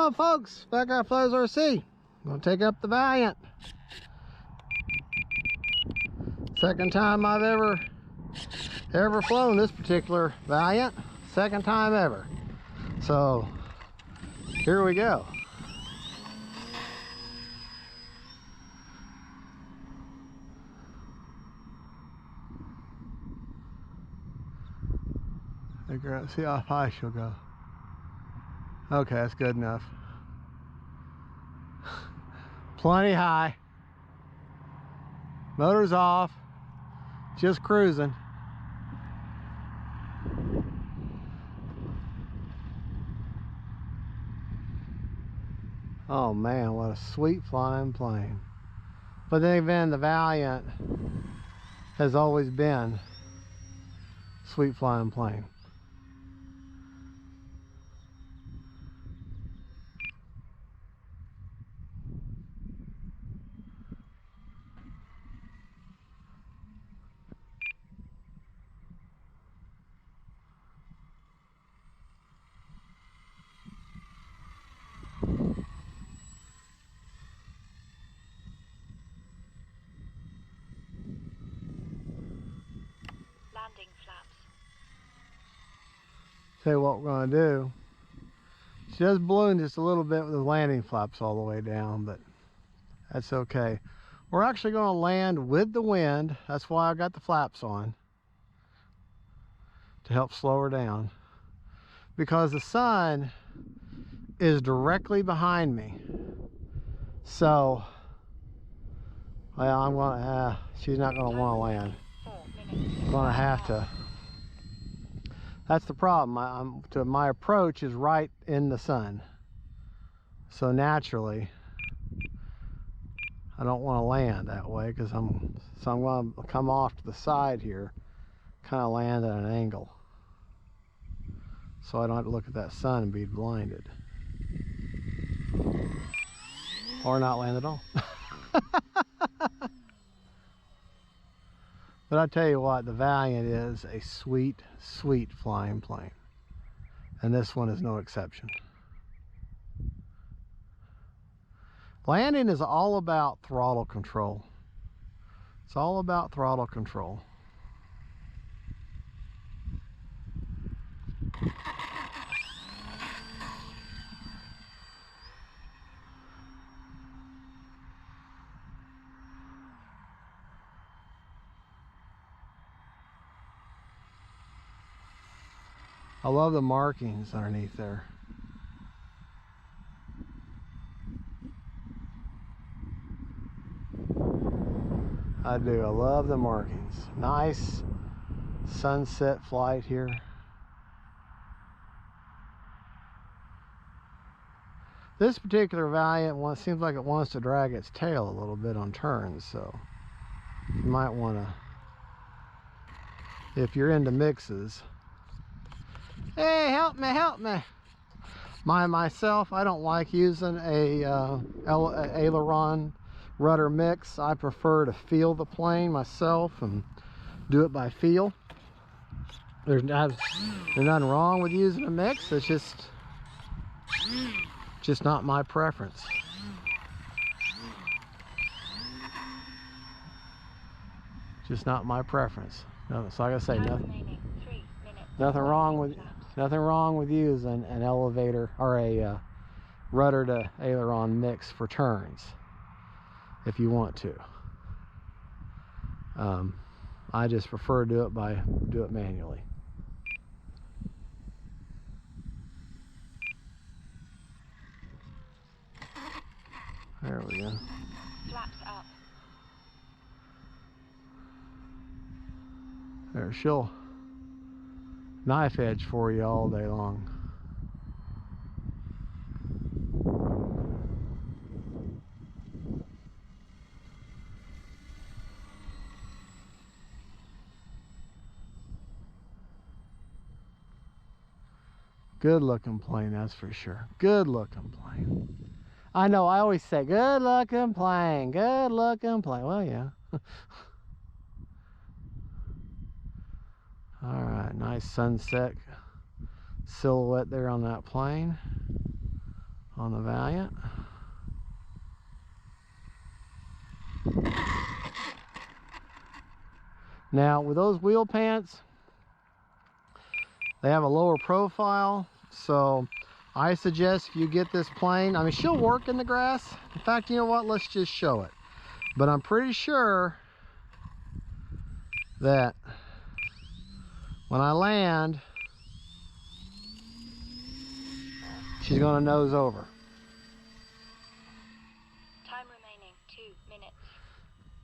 Hello folks, back at Flows RC. Gonna take up the Valiant. Second time I've ever flown this particular Valiant. Second time ever. So here we go. See how high she'll go. Okay, that's good enough. Plenty high. Motor's off. Just cruising. Oh man, what a sweet flying plane. But then again, the Valiant has always been a sweet flying plane. Landing flaps. Tell you what we're going to do. She does balloon just a little bit with the landing flaps all the way down, but that's okay. We're actually going to land with the wind. That's why I got the flaps on, to help slow her down, because the sun is directly behind me. So, well, I'm going to, she's not going to want to land. I'm going to have to. That's the problem. My approach is right in the sun. So naturally, I don't want to land that way, because I'm going to come off to the side here, kind of land at an angle, so I don't have to look at that sun and be blinded, or not land at all. But I tell you what, the Valiant is a sweet, sweet flying plane, and this one is no exception. Landing is all about throttle control. It's all about throttle control. I love the markings underneath there. I do. I love the markings. Nice sunset flight here. This particular Valiant one seems like it wants to drag its tail a little bit on turns, so you might want to, if you're into mixes. Hey, help me, help me. Myself, I don't like using a aileron rudder mix. I prefer to feel the plane myself and do it by feel. There's nothing wrong with using a mix. It's just not my preference. Just not my preference. No, so like I say, nothing wrong with using an elevator or a rudder to aileron mix for turns if you want to. I just prefer to do it manually. There we go. Flaps up. There, she'll knife edge for you all day long. Good looking plane, that's for sure. Good looking plane. I know, I always say good looking plane, good looking plane. Well, yeah. All right, nice sunset silhouette there on that plane. on the Valiant. Now with those wheel pants, they have a lower profile, so I suggest if you get this plane, I mean, she'll work in the grass. In fact, you know what, let's just show it. But I'm pretty sure that when I land, she's gonna nose over. Time remaining 2 minutes.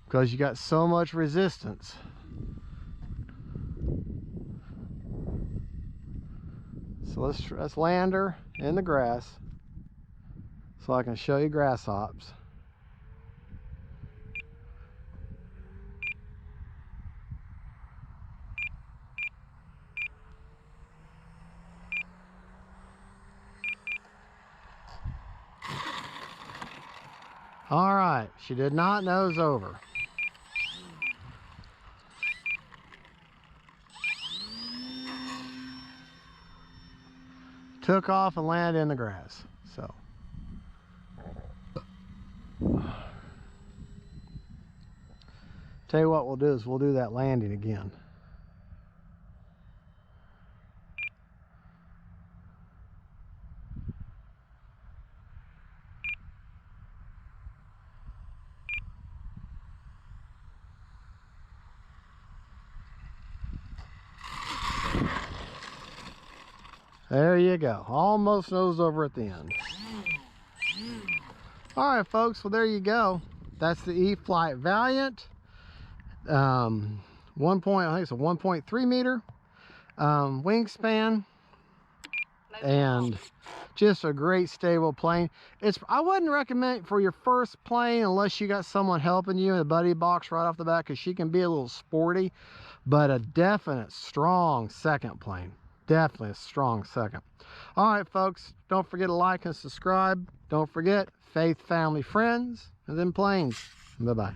Because you got so much resistance. So let's land her in the grass so I can show you grass hops. All right, she did not nose over. Took off and landed in the grass. So tell you what we'll do is we'll do that landing again. There you go. Almost nose over at the end. All right, folks. Well, there you go. That's the E-flite Valiant. I think it's a 1.3 meter wingspan, and just a great stable plane. I wouldn't recommend it for your first plane unless you got someone helping you in a buddy box right off the bat, because she can be a little sporty, but a definite strong second plane. Definitely a strong second. All right, folks, don't forget to like and subscribe. Don't forget, faith, family, friends, and then planes. Bye-bye.